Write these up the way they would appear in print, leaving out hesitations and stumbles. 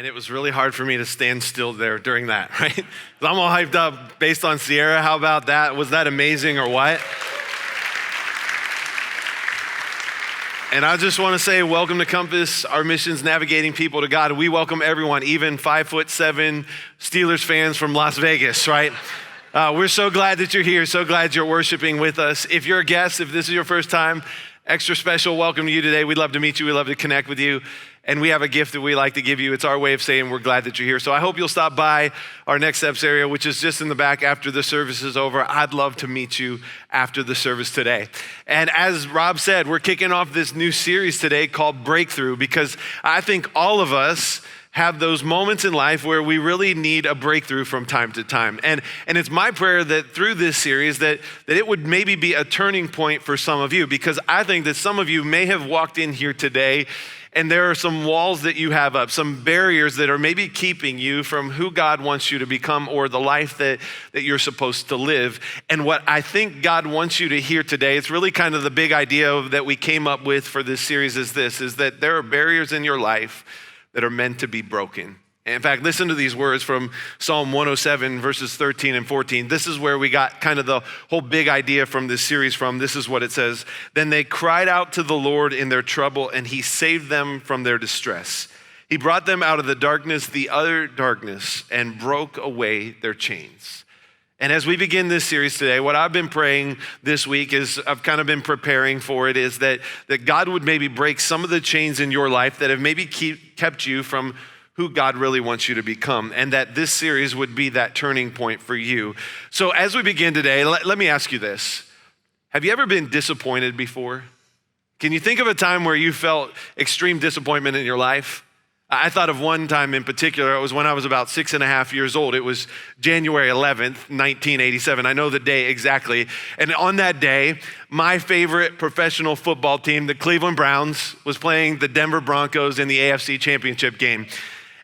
Man, it was really hard for me to stand still there during that, right? 'Cause I'm all hyped up based on Sierra. How about that? Was that amazing or what? And I just want to say, welcome to Compass. Our mission's navigating people to God. We welcome everyone, even 5'7" Steelers fans from Las Vegas, right? We're so glad that you're here. So glad you're worshiping with us. If you're a guest, if this is your first time, extra special welcome to you today. We'd love to meet you. We'd love to connect with you. And we have a gift that we like to give you. It's our way of saying we're glad that you're here. So I hope you'll stop by our Next Steps area, which is just in the back after the service is over. I'd love to meet you after the service today. And as Rob said, we're kicking off this new series today called Breakthrough, because I think all of us have those moments in life where we really need a breakthrough from time to time. And it's my prayer that through this series that it would maybe be a turning point for some of you, because I think that some of you may have walked in here today and there are some walls that you have up, some barriers that are maybe keeping you from who God wants you to become or the life that you're supposed to live. And what I think God wants you to hear today, it's really kind of the big idea that we came up with for this series is that there are barriers in your life that are meant to be broken. In fact, listen to these words from Psalm 107, verses 13 and 14. This is where we got kind of the whole big idea from this series from. This is what it says. Then they cried out to the Lord in their trouble, and he saved them from their distress. He brought them out of the darkness, the utter darkness, and broke away their chains. And as we begin this series today, what I've been praying this week is I've kind of been preparing for it is that God would maybe break some of the chains in your life that have maybe kept you from who God really wants you to become, and that this series would be that turning point for you. So as we begin today, let me ask you this. Have you ever been disappointed before? Can you think of a time where you felt extreme disappointment in your life? I thought of one time in particular. It was when I was about 6.5 years old. It was January 11th, 1987. I know the day exactly. And on that day, my favorite professional football team, the Cleveland Browns, was playing the Denver Broncos in the AFC Championship game.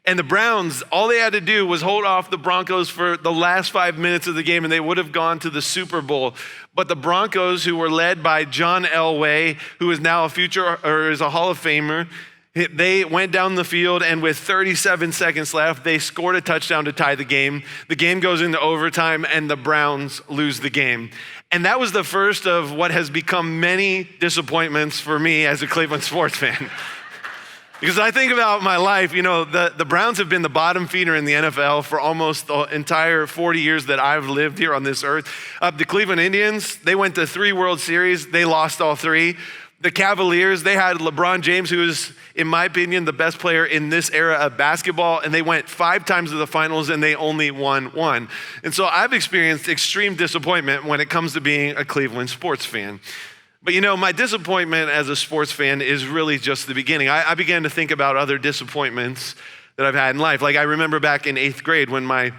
And the Browns, all they had to do was hold off the Broncos for the last 5 minutes of the game and they would have gone to the Super Bowl. But the Broncos, who were led by John Elway, who is now is a Hall of Famer, they went down the field and with 37 seconds left, they scored a touchdown to tie the game. The game goes into overtime and the Browns lose the game. And that was the first of what has become many disappointments for me as a Cleveland sports fan. Because I think about my life, you know, the Browns have been the bottom feeder in the NFL for almost the entire 40 years that I've lived here on this earth. The Cleveland Indians, they went to 3 World Series. They lost all 3. The Cavaliers, they had LeBron James, who is, in my opinion, the best player in this era of basketball, and they went 5 times to the finals and they only won 1. And so I've experienced extreme disappointment when it comes to being a Cleveland sports fan. But you know, my disappointment as a sports fan is really just the beginning. I began to think about other disappointments that I've had in life. Like I remember back in 8th grade when my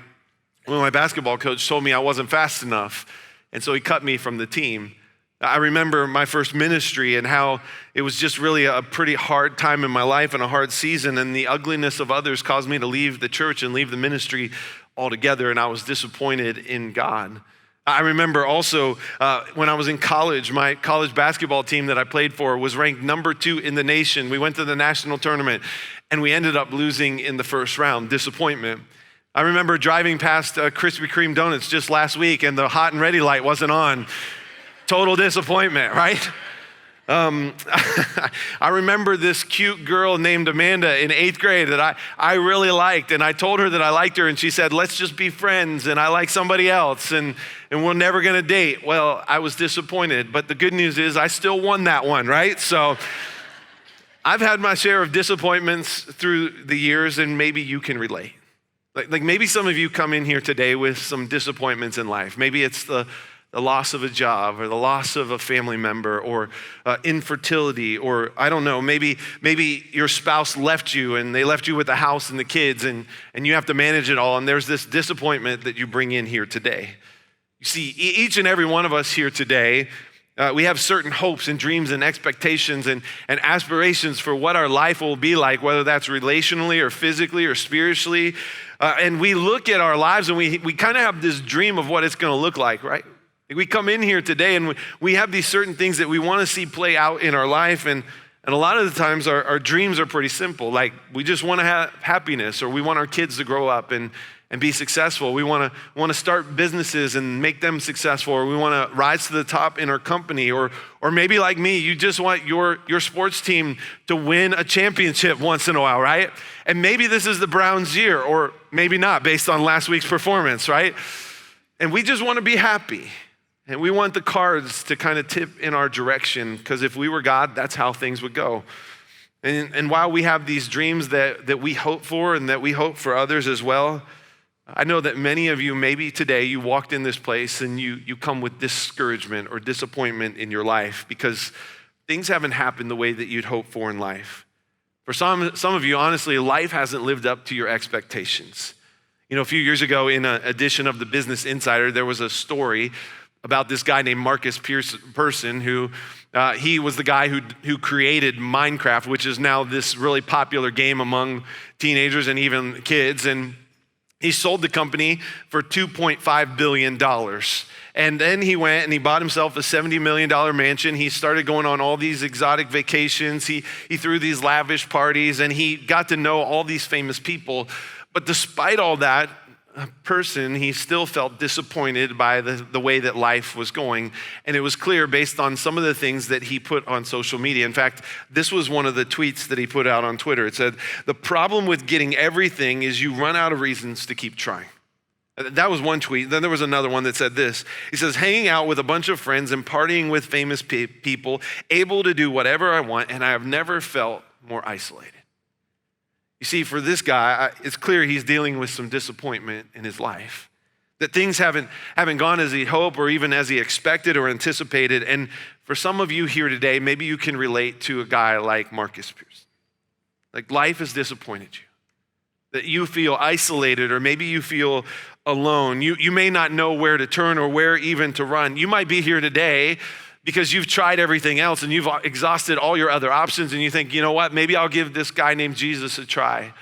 basketball coach told me I wasn't fast enough, and so he cut me from the team. I remember my first ministry and how it was just really a pretty hard time in my life and a hard season, and the ugliness of others caused me to leave the church and leave the ministry altogether, and I was disappointed in God. I remember also when I was in college, my college basketball team that I played for was ranked number 2 in the nation. We went to the national tournament and we ended up losing in the first round. Disappointment. I remember driving past Krispy Kreme donuts just last week and the hot and ready light wasn't on. Total disappointment, right? I remember this cute girl named Amanda in 8th grade that I really liked, and I told her that I liked her, and she said, let's just be friends, and I like somebody else, and we're never gonna date. Well, I was disappointed, but the good news is I still won that one, right? So I've had my share of disappointments through the years, and maybe you can relate. Like maybe some of you come in here today with some disappointments in life. Maybe it's the loss of a job or the loss of a family member or infertility, or I don't know, maybe your spouse left you and they left you with the house and the kids and you have to manage it all, and there's this disappointment that you bring in here today. You see, each and every one of us here today, we have certain hopes and dreams and expectations and aspirations for what our life will be like, whether that's relationally or physically or spiritually. And we look at our lives and we kind of have this dream of what it's gonna look like, right? We come in here today and we have these certain things that we want to see play out in our life, and And a lot of the times our dreams are pretty simple. Like we just want to have happiness, or we want our kids to grow up and be successful. We want to start businesses and make them successful, or we want to rise to the top in our company, or maybe like me, you just want your sports team to win a championship once in a while, right? And maybe this is the Browns' year, or maybe not based on last week's performance, right? And we just want to be happy. And we want the cards to kind of tip in our direction, because if we were God, that's how things would go. And while we have these dreams that we hope for and that we hope for others as well, I know that many of you, maybe today, you walked in this place and you come with discouragement or disappointment in your life because things haven't happened the way that you'd hoped for in life. For some of you, honestly, life hasn't lived up to your expectations. You know, a few years ago in an edition of the Business Insider, there was a story about this guy named Marcus Persson, who he was the guy who created Minecraft, which is now this really popular game among teenagers and even kids. And he sold the company for $2.5 billion. And then he went and he bought himself a $70 million mansion. He started going on all these exotic vacations. He threw these lavish parties, and he got to know all these famous people. But despite all that, he still felt disappointed by the way that life was going. And it was clear based on some of the things that he put on social media. In fact, this was one of the tweets that he put out on Twitter. It said, "The problem with getting everything is you run out of reasons to keep trying." That was one tweet. Then there was another one that said this. He says, "Hanging out with a bunch of friends and partying with famous people, able to do whatever I want, and I have never felt more isolated." You see, for this guy, it's clear he's dealing with some disappointment in his life. That things haven't gone as he hoped or even as he expected or anticipated. And for some of you here today, maybe you can relate to a guy like Marcus Persson. Like life has disappointed you. That you feel isolated, or maybe you feel alone. You may not know where to turn or where even to run. You might be here today because you've tried everything else and you've exhausted all your other options, and you think, you know what, maybe I'll give this guy named Jesus a try.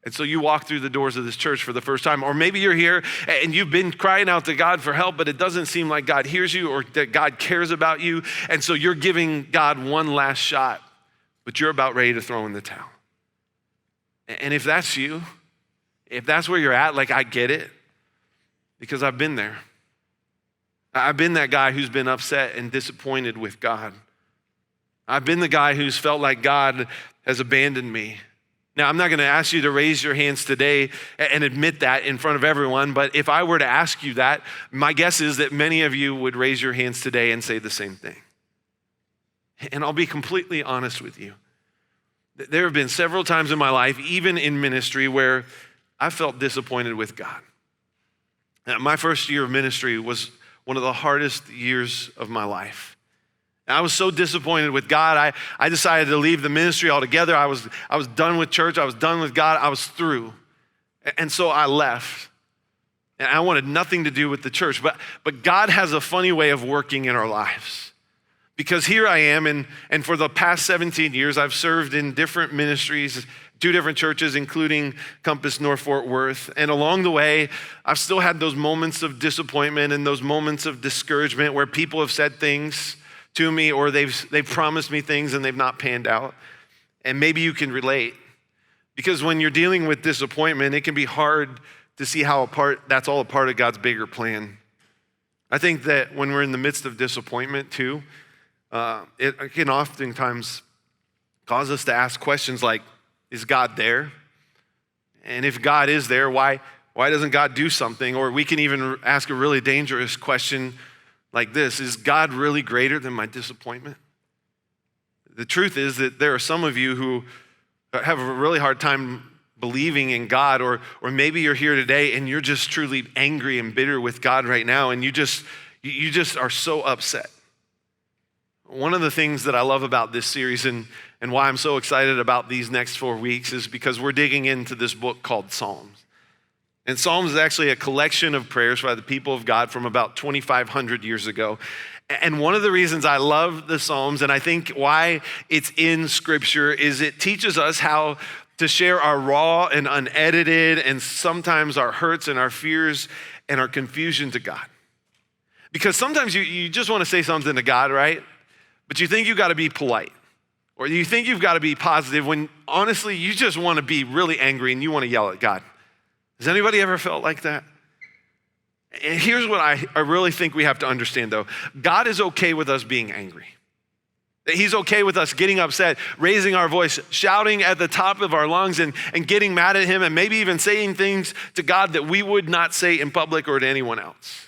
And so you walk through the doors of this church for the first time. Or maybe you're here and you've been crying out to God for help, but it doesn't seem like God hears you or that God cares about you. And so you're giving God one last shot, but you're about ready to throw in the towel. And if that's you, if that's where you're at, like I get it, because I've been there. I've been that guy who's been upset and disappointed with God. I've been the guy who's felt like God has abandoned me. Now, I'm not going to ask you to raise your hands today and admit that in front of everyone, but if I were to ask you that, my guess is that many of you would raise your hands today and say the same thing. And I'll be completely honest with you. There have been several times in my life, even in ministry, where I felt disappointed with God. Now, my first year of ministry was one of the hardest years of my life. And I was so disappointed with God, I decided to leave the ministry altogether. I was done with church. I was done with God. I was through. And so I left. And I wanted nothing to do with the church. But God has a funny way of working in our lives. Because here I am, and for the past 17 years, I've served in different ministries, 2 different churches, including Compass North Fort Worth. And along the way, I've still had those moments of disappointment and those moments of discouragement where people have said things to me, or they've promised me things and they've not panned out. And maybe you can relate. Because when you're dealing with disappointment, it can be hard to see how that's all a part of God's bigger plan. I think that when we're in the midst of disappointment too, it can oftentimes cause us to ask questions like, is God there? And if God is there, why doesn't God do something? Or we can even ask a really dangerous question like this: is God really greater than my disappointment? The truth is that there are some of you who have a really hard time believing in God, or maybe you're here today and you're just truly angry and bitter with God right now, and you just are so upset. One of the things that I love about this series and why I'm so excited about these next 4 weeks is because we're digging into this book called Psalms. And Psalms is actually a collection of prayers by the people of God from about 2,500 years ago. And one of the reasons I love the Psalms, and I think why it's in Scripture, is it teaches us how to share our raw and unedited and sometimes our hurts and our fears and our confusion to God. Because sometimes you just want to say something to God, right? But you think you got to be polite. Or you think you've got to be positive when honestly you just want to be really angry and you want to yell at God. Has anybody ever felt like that? And here's what I really think we have to understand though. God is okay with us being angry. He's okay with us getting upset, raising our voice, shouting at the top of our lungs and getting mad at him and maybe even saying things to God that we would not say in public or to anyone else.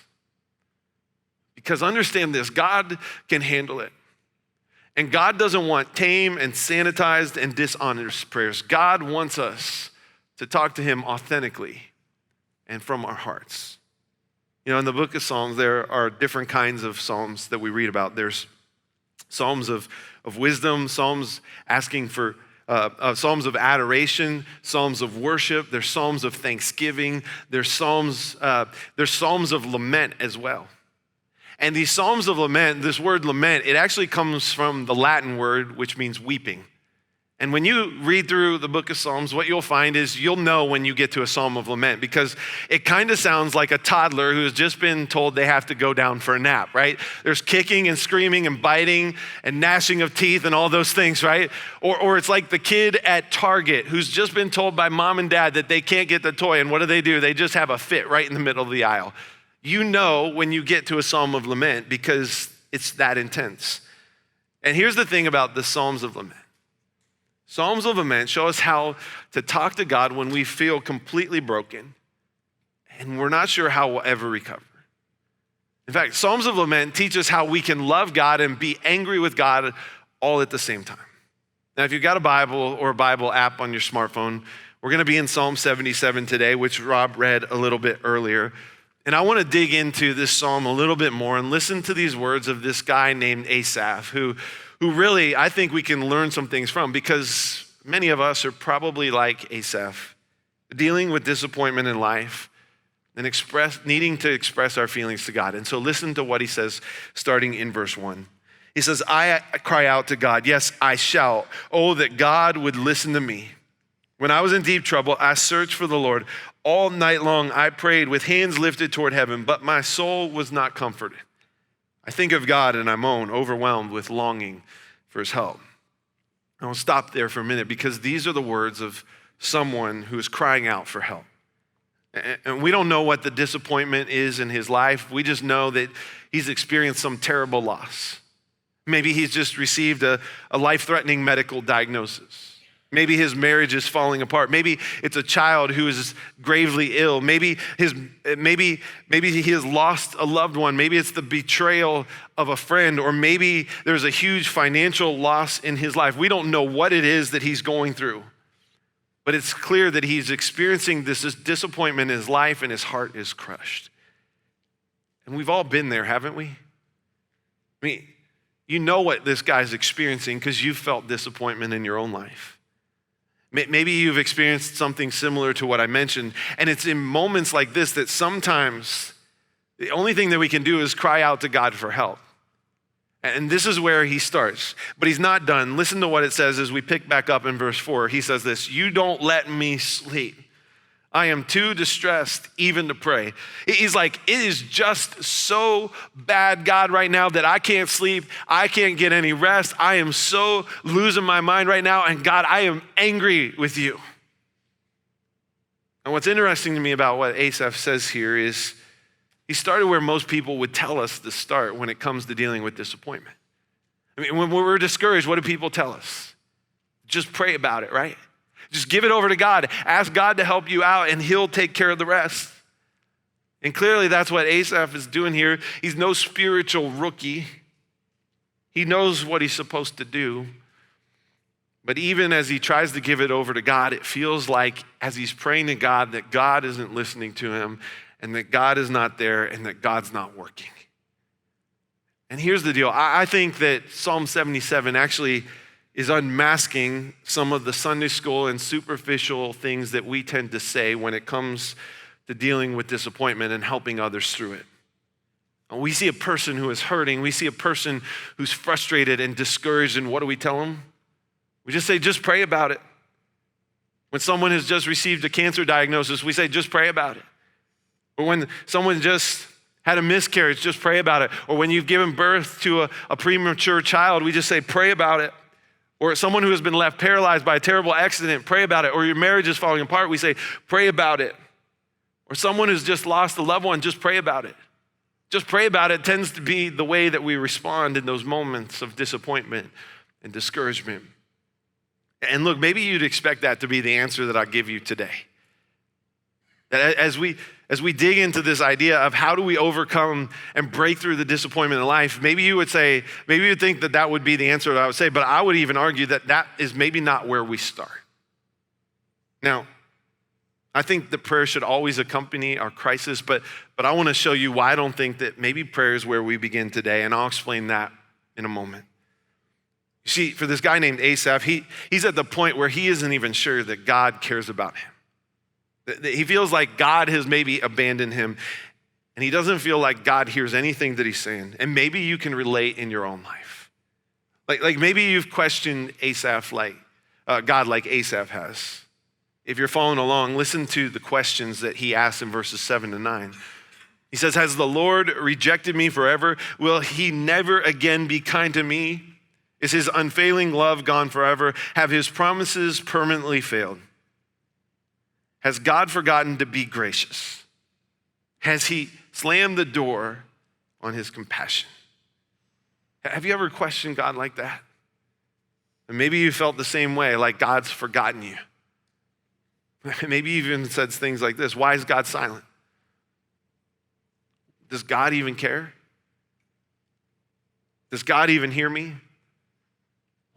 Because understand this, God can handle it. And God doesn't want tame and sanitized and dishonest prayers. God wants us to talk to him authentically and from our hearts. You know, in the book of Psalms, there are different kinds of Psalms that we read about. There's Psalms of wisdom, Psalms asking for, Psalms of adoration, Psalms of worship. There's Psalms of thanksgiving. There's Psalms of lament as well. And these Psalms of lament, this word lament, it actually comes from the Latin word, which means weeping. And when you read through the book of Psalms, what you'll find is you'll know when you get to a Psalm of lament because it kind of sounds like a toddler who's just been told they have to go down for a nap, right? There's kicking and screaming and biting and gnashing of teeth and all those things, right? Or it's like the kid at Target who's just been told by mom and dad that they can't get the toy, and what do? They just have a fit right in the middle of the aisle. You know when you get to a Psalm of lament because it's that intense. And here's the thing about the Psalms of lament. Psalms of lament show us how to talk to God when we feel completely broken and we're not sure how we'll ever recover. In fact, Psalms of lament teach us how we can love God and be angry with God all at the same time. Now, if you've got a Bible or a Bible app on your smartphone, we're going to be in Psalm 77 today, which Rob read a little bit earlier. And I want to dig into this psalm a little bit more and listen to these words of this guy named Asaph, who really I think we can learn some things from because many of us are probably like Asaph, dealing with disappointment in life and needing to express our feelings to God. And so listen to what he says starting in verse 1. He says, I cry out to God, yes, I shout, oh, that God would listen to me. When I was in deep trouble, I searched for the Lord. All night long I prayed with hands lifted toward heaven, but my soul was not comforted. I think of God and I moan, overwhelmed with longing for his help. I will stop there for a minute because these are the words of someone who is crying out for help. And we don't know what the disappointment is in his life. We just know that he's experienced some terrible loss. Maybe he's just received a life-threatening medical diagnosis. Maybe his marriage is falling apart. Maybe it's a child who is gravely ill. Maybe he has lost a loved one. Maybe it's the betrayal of a friend, or maybe there's a huge financial loss in his life. We don't know what it is that he's going through, but it's clear that he's experiencing this disappointment in his life and his heart is crushed. And we've all been there, haven't we? I mean, you know what this guy's experiencing because you've felt disappointment in your own life. Maybe you've experienced something similar to what I mentioned, and it's in moments like this that sometimes the only thing that we can do is cry out to God for help. And this is where he starts, but he's not done. Listen to what it says as we pick back up in verse 4. He says this, you don't let me sleep. I am too distressed even to pray. He's like, it is just so bad, God, right now that I can't sleep. I can't get any rest. I am so losing my mind right now. And God, I am angry with you. And what's interesting to me about what Asaph says here is he started where most people would tell us to start when it comes to dealing with disappointment. I mean, when we're discouraged, what do people tell us? Just pray about it, right? Just give it over to God. Ask God to help you out and he'll take care of the rest. And clearly that's what Asaph is doing here. He's no spiritual rookie. He knows what he's supposed to do. But even as he tries to give it over to God, it feels like as he's praying to God that God isn't listening to him and that God is not there and that God's not working. And here's the deal. I think that Psalm 77 actually is unmasking some of the Sunday school and superficial things that we tend to say when it comes to dealing with disappointment and helping others through it. We see a person who is hurting. We see a person who's frustrated and discouraged, and what do we tell them? We just say, just pray about it. When someone has just received a cancer diagnosis, we say, just pray about it. Or when someone just had a miscarriage, just pray about it. Or when you've given birth to a premature child, we just say, pray about it. Or someone who has been left paralyzed by a terrible accident, pray about it. Or your marriage is falling apart, we say, pray about it. Or someone who's just lost a loved one, just pray about it. Just pray about it tends to be the way that we respond in those moments of disappointment and discouragement. And look, maybe you'd expect that to be the answer that I give you today. That as we dig into this idea of how do we overcome and break through the disappointment in life, maybe you would think that would be the answer that I would say, but I would even argue that is maybe not where we start. Now, I think that prayer should always accompany our crisis, but I want to show you why I don't think that maybe prayer is where we begin today, and I'll explain that in a moment. You see, for this guy named Asaph, he's at the point where he isn't even sure that God cares about him. He feels like God has maybe abandoned him, and he doesn't feel like God hears anything that he's saying. And maybe you can relate in your own life. Like maybe you've questioned Asaph God like Asaph has. If you're following along, listen to the questions that he asks in verses 7-9. He says, has the Lord rejected me forever? Will he never again be kind to me? Is his unfailing love gone forever? Have his promises permanently failed? Has God forgotten to be gracious? Has he slammed the door on his compassion? Have you ever questioned God like that? And maybe you felt the same way, like God's forgotten you. Maybe you even said things like this: why is God silent? Does God even care? Does God even hear me?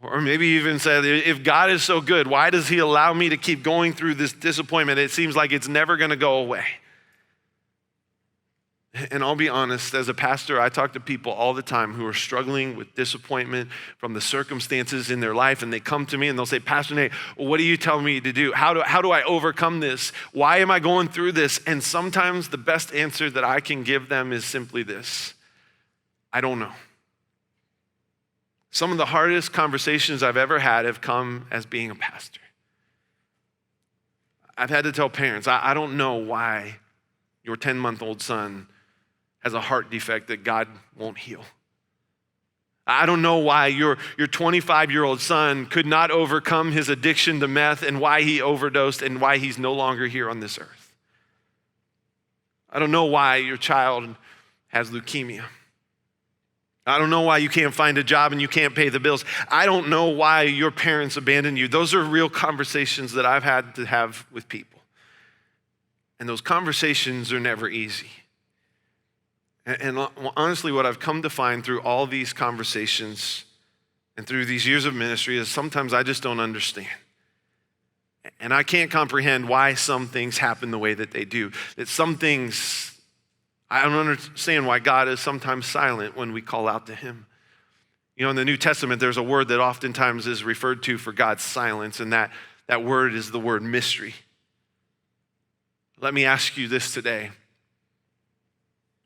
Or maybe you even said, if God is so good, why does he allow me to keep going through this disappointment? It seems like it's never gonna go away. And I'll be honest, as a pastor, I talk to people all the time who are struggling with disappointment from the circumstances in their life, and they come to me and they'll say, Pastor Nate, what are you telling me to do? How do I overcome this? Why am I going through this? And sometimes the best answer that I can give them is simply this: I don't know. Some of the hardest conversations I've ever had have come as being a pastor. I've had to tell parents, I don't know why your 10-month-old son has a heart defect that God won't heal. I don't know why your 25-year-old son could not overcome his addiction to meth and why he overdosed and why he's no longer here on this earth. I don't know why your child has leukemia. I don't know why you can't find a job and you can't pay the bills. I don't know why your parents abandoned you. Those are real conversations that I've had to have with people. And those conversations are never easy. And honestly, what I've come to find through all these conversations and through these years of ministry is sometimes I just don't understand. And I can't comprehend why some things happen the way that they do. That some things, I don't understand why God is sometimes silent when we call out to him. You know, in the New Testament, there's a word that oftentimes is referred to for God's silence, and that word is the word mystery. Let me ask you this today.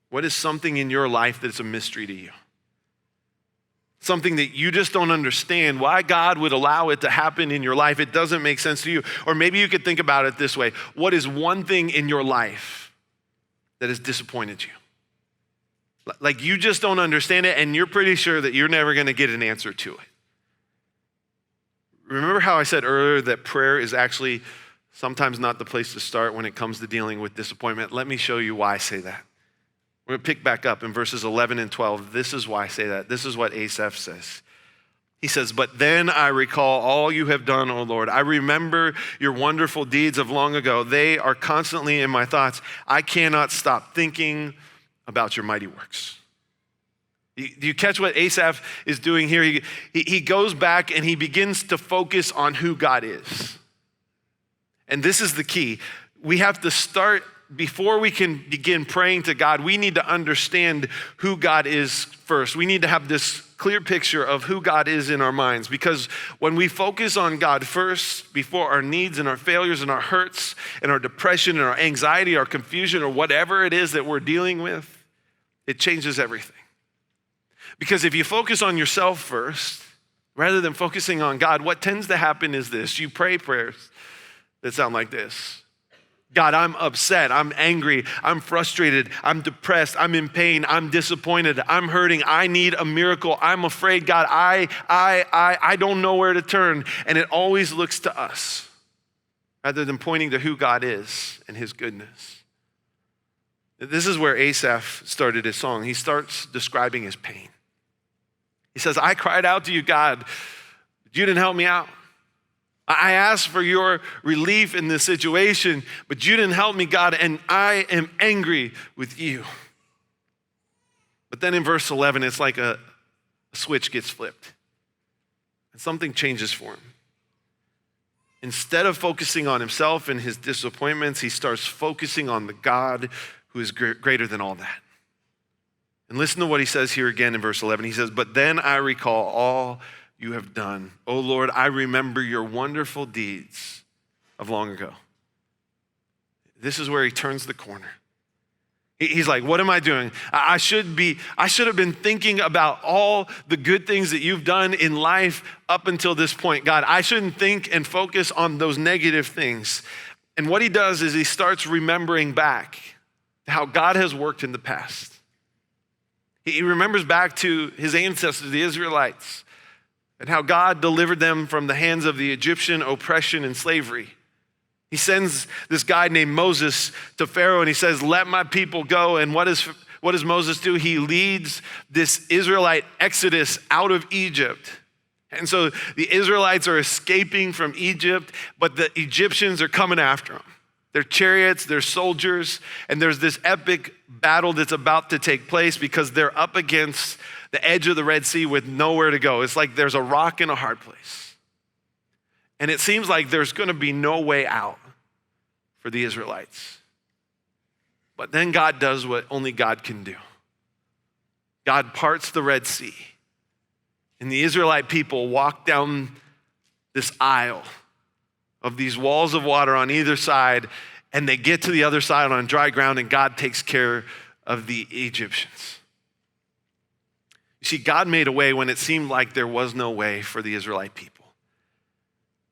What is something in your life that's a mystery to you? Something that you just don't understand why God would allow it to happen in your life. It doesn't make sense to you. Or maybe you could think about it this way. What is one thing in your life that has disappointed you? Like you just don't understand it and you're pretty sure that you're never gonna get an answer to it. Remember how I said earlier that prayer is actually sometimes not the place to start when it comes to dealing with disappointment? Let me show you why I say that. We're gonna pick back up in verses 11 and 12. This is why I say that. This is what Asaph says. He says, but then I recall all you have done, O Lord. I remember your wonderful deeds of long ago. They are constantly in my thoughts. I cannot stop thinking about your mighty works. Do you catch what Asaph is doing here? He goes back and he begins to focus on who God is. And this is the key. We have to start, before we can begin praying to God, we need to understand who God is first. We need to have this clear picture of who God is in our minds, because when we focus on God first, before our needs and our failures and our hurts and our depression and our anxiety, our confusion, or whatever it is that we're dealing with, it changes everything. Because if you focus on yourself first, rather than focusing on God, what tends to happen is this. You pray prayers that sound like this. God, I'm upset, I'm angry, I'm frustrated, I'm depressed, I'm in pain, I'm disappointed, I'm hurting, I need a miracle, I'm afraid, God, I don't know where to turn. And it always looks to us rather than pointing to who God is and his goodness. This is where Asaph started his song. He starts describing his pain. He says, I cried out to you, God, but you didn't help me out. I asked for your relief in this situation, but you didn't help me, God, and I am angry with you. But then in verse 11, it's like a switch gets flipped and something changes for him. Instead of focusing on himself and his disappointments, he starts focusing on the God who is greater than all that. And listen to what he says here again in verse 11. He says, but then I recall all you have done. Oh Lord, I remember your wonderful deeds of long ago. This is where he turns the corner. He's like, what am I doing? I should have been thinking about all the good things that you've done in life up until this point. God, I shouldn't think and focus on those negative things. And what he does is he starts remembering back how God has worked in the past. He remembers back to his ancestors, the Israelites, and how God delivered them from the hands of the Egyptian oppression and slavery. He sends this guy named Moses to Pharaoh and he says, let my people go. And what does Moses do? He leads this Israelite exodus out of Egypt. And so the Israelites are escaping from Egypt, but the Egyptians are coming after them. Their chariots, their soldiers, and there's this epic battle that's about to take place because they're up against the edge of the Red Sea with nowhere to go. It's like there's a rock in a hard place. And it seems like there's gonna be no way out for the Israelites. But then God does what only God can do. God parts the Red Sea, and the Israelite people walk down this aisle of these walls of water on either side, and they get to the other side on dry ground, and God takes care of the Egyptians. You see, God made a way when it seemed like there was no way for the Israelite people.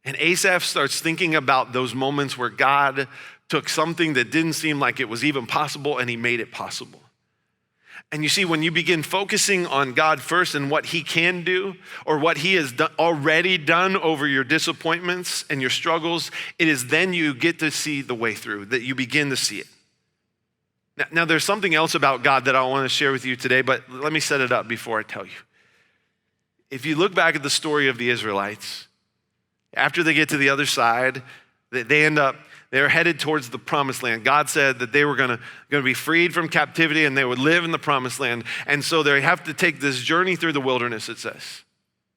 And Asaph starts thinking about those moments where God took something that didn't seem like it was even possible and he made it possible. And you see, when you begin focusing on God first and what he can do or what he has already done over your disappointments and your struggles, it is then you get to see the way through, that you begin to see it. Now, there's something else about God that I want to share with you today, but let me set it up before I tell you. If you look back at the story of the Israelites, after they get to the other side, they're headed towards the promised land. God said that they were gonna be freed from captivity and they would live in the promised land. And so they have to take this journey through the wilderness, it says.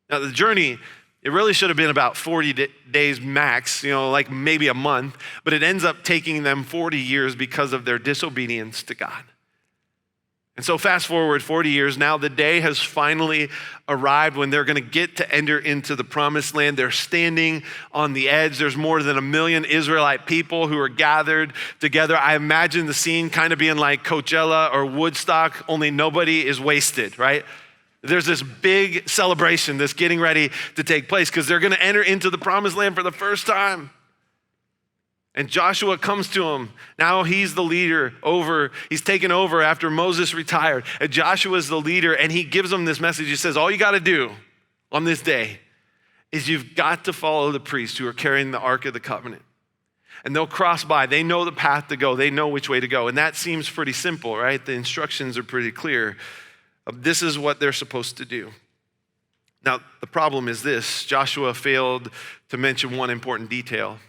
Now the journey, it really should have been about 40 days max, like maybe a month, but it ends up taking them 40 years because of their disobedience to God. And so fast forward 40 years, now the day has finally arrived when they're gonna get to enter into the promised land. They're standing on the edge. There's more than 1 million Israelite people who are gathered together. I imagine the scene kind of being like Coachella or Woodstock, only nobody is wasted, right? There's this big celebration that's getting ready to take place because they're gonna enter into the promised land for the first time. And Joshua comes to him. Now he's the leader he's taken over after Moses retired. And Joshua's the leader and he gives them this message. He says, all you gotta do on this day is you've got to follow the priests who are carrying the Ark of the Covenant. And they'll cross by, they know the path to go, they know which way to go. And that seems pretty simple, right? The instructions are pretty clear. This is what they're supposed to do. Now, the problem is this, Joshua failed to mention one important detail.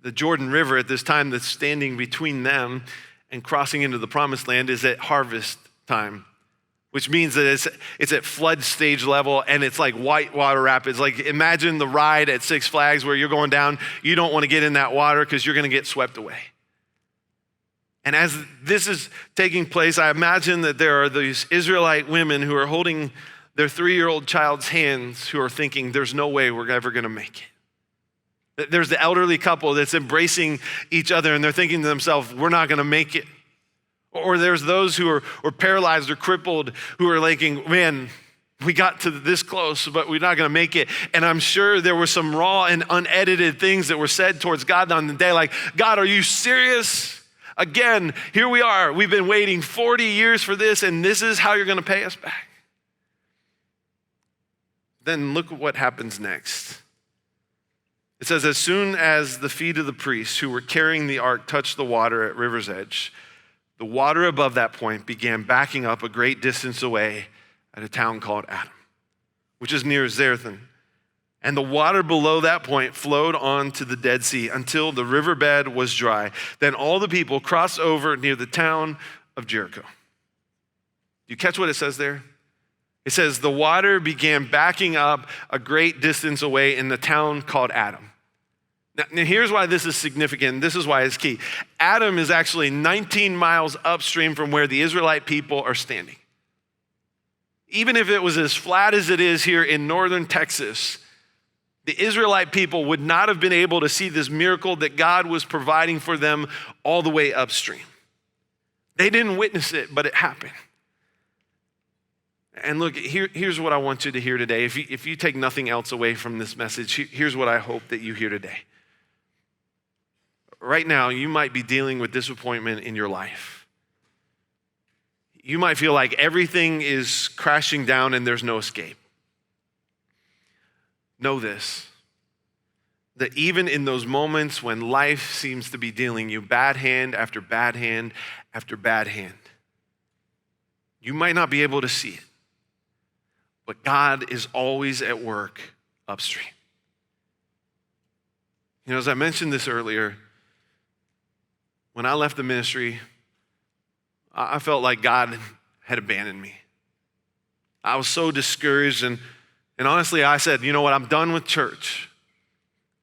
The Jordan River at this time that's standing between them and crossing into the promised land is at harvest time, which means that it's at flood stage level and it's like whitewater rapids. Like imagine the ride at Six Flags where you're going down, you don't want to get in that water because you're gonna get swept away. And as this is taking place, I imagine that there are these Israelite women who are holding their 3-year-old child's hands who are thinking, there's no way we're ever gonna make it. There's the elderly couple that's embracing each other and they're thinking to themselves, we're not gonna make it. Or there's those who are paralyzed or crippled who are thinking, man, We got to this close, but we're not gonna make it. And I'm sure there were some raw and unedited things that were said towards God on the day, like, God, are you serious? Again, here we are. We've been waiting 40 years for this, and this is how you're gonna pay us back. Then look at what happens next. It says, as soon as the feet of the priests who were carrying the ark touched the water at river's edge, the water above that point began backing up a great distance away at a town called Adam, which is near Zarethan. And the water below that point flowed on to the Dead Sea until the riverbed was dry. Then all the people crossed over near the town of Jericho. Do you catch what it says there? It says the water began backing up a great distance away in the town called Adam. Now here's why this is significant. This is why it's key. Adam is actually 19 miles upstream from where the Israelite people are standing. Even if it was as flat as it is here in northern Texas, the Israelite people would not have been able to see this miracle that God was providing for them all the way upstream. They didn't witness it, but it happened. And look, here's what I want you to hear today. If you take nothing else away from this message, here's what I hope that you hear today. Right now, you might be dealing with disappointment in your life. You might feel like everything is crashing down and there's no escape. Know this, that even in those moments when life seems to be dealing you bad hand after bad hand after bad hand, you might not be able to see it, but God is always at work upstream. You know, as I mentioned this earlier, when I left the ministry, I felt like God had abandoned me. I was so discouraged, and honestly, I said, you know what, I'm done with church.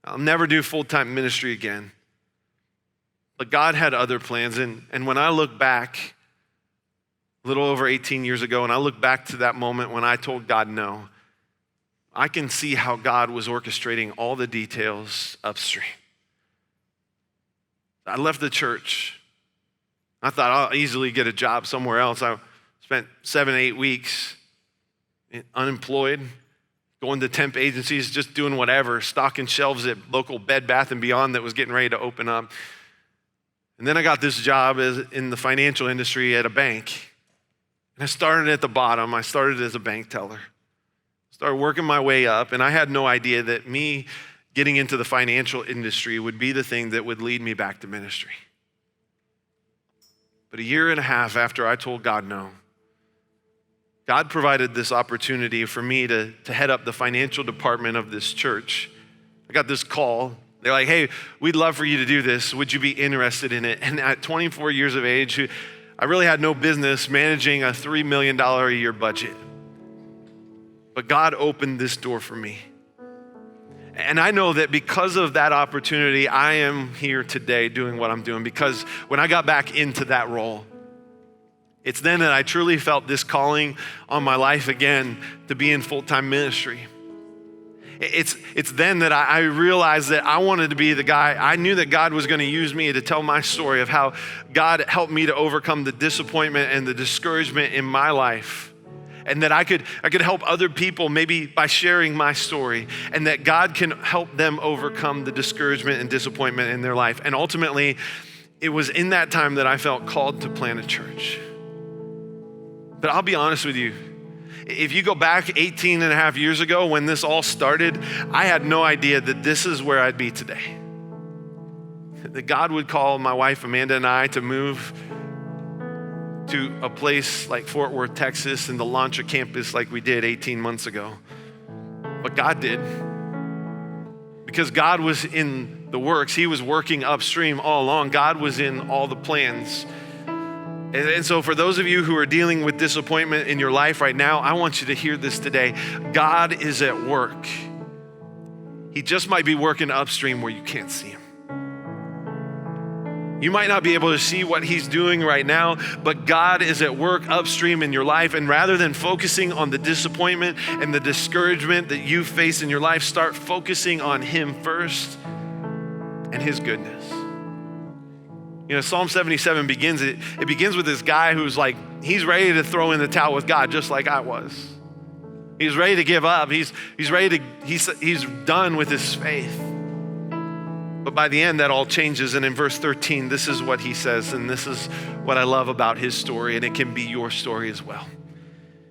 I'll never do full-time ministry again. But God had other plans, and when I look back, a little over 18 years ago, and I look back to that moment when I told God no, I can see how God was orchestrating all the details upstream. I left the church. I thought I'll easily get a job somewhere else. I spent 7, 8 weeks unemployed, going to temp agencies, just doing whatever, stocking shelves at local Bed Bath & Beyond that was getting ready to open up. And then I got this job in the financial industry at a bank. And I started at the bottom. I started as a bank teller. Started working my way up, and I had no idea that me getting into the financial industry would be the thing that would lead me back to ministry. But a year and a half after I told God no, God provided this opportunity for me to head up the financial department of this church. I got this call. They're like, hey, we'd love for you to do this. Would you be interested in it? And at 24 years of age, I really had no business managing a $3 million a year budget. But God opened this door for me. And I know that because of that opportunity, I am here today doing what I'm doing, because when I got back into that role, it's then that I truly felt this calling on my life again to be in full-time ministry. It's then that I realized that I wanted to be the guy. I knew that God was going to use me to tell my story of how God helped me to overcome the disappointment and the discouragement in my life. And that I could help other people maybe by sharing my story, and that God can help them overcome the discouragement and disappointment in their life. And ultimately, it was in that time that I felt called to plant a church. But I'll be honest with you, if you go back 18 and a half years ago when this all started, I had no idea that this is where I'd be today. That God would call my wife Amanda and I to move to a place like Fort Worth, Texas, and to launch a campus like we did 18 months ago. But God did. Because God was in the works. He was working upstream all along. God was in all the plans. And so for those of you who are dealing with disappointment in your life right now, I want you to hear this today. God is at work. He just might be working upstream where you can't see him. You might not be able to see what he's doing right now, but God is at work upstream in your life. And rather than focusing on the disappointment and the discouragement that you face in your life, start focusing on him first and his goodness. You know, Psalm 77 begins with this guy who's like, he's ready to throw in the towel with God, just like I was. He's ready to give up. He's done with his faith. But by the end, that all changes. And in verse 13, this is what he says, and this is what I love about his story, and it can be your story as well.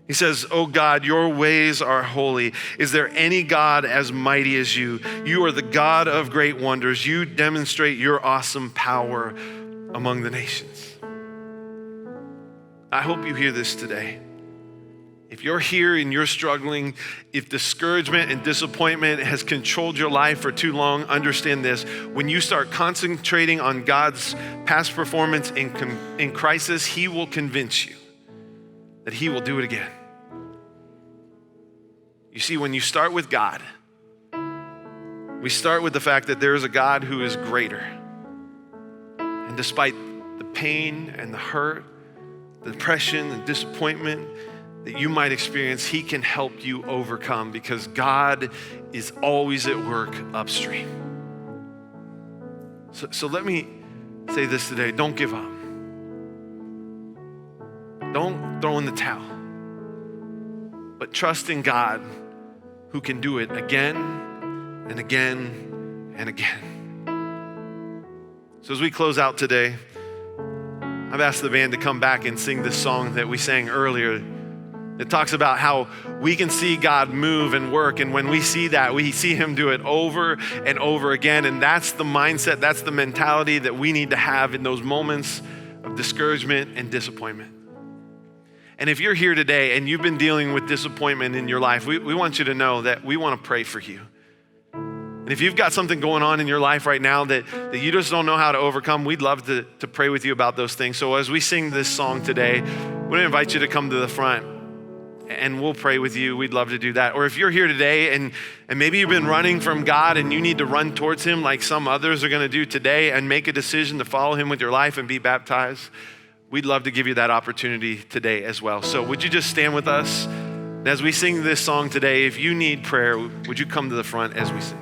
He says, "Oh God, your ways are holy. Is there any God as mighty as you? You are the God of great wonders. You demonstrate your awesome power among the nations." I hope you hear this today. If you're here and you're struggling, if discouragement and disappointment has controlled your life for too long, understand this. When you start concentrating on God's past performance in crisis, he will convince you that he will do it again. You see, when you start with God, we start with the fact that there is a God who is greater. And despite the pain and the hurt, the depression, the disappointment that you might experience, he can help you overcome because God is always at work upstream. So let me say this today. Don't give up. Don't throw in the towel. But trust in God who can do it again and again and again. So as we close out today, I've asked the band to come back and sing this song that we sang earlier. It talks about how we can see God move and work. And when we see that, we see him do it over and over again. And that's the mindset, that's the mentality that we need to have in those moments of discouragement and disappointment. And if you're here today and you've been dealing with disappointment in your life, we want you to know that we want to pray for you. And if you've got something going on in your life right now that you just don't know how to overcome, we'd love to pray with you about those things. So as we sing this song today, we want to invite you to come to the front and we'll pray with you. We'd love to do that. Or if you're here today and maybe you've been running from God and you need to run towards him like some others are going to do today and make a decision to follow him with your life and be baptized, we'd love to give you that opportunity today as well. So would you just stand with us? And as we sing this song today, if you need prayer, would you come to the front as we sing?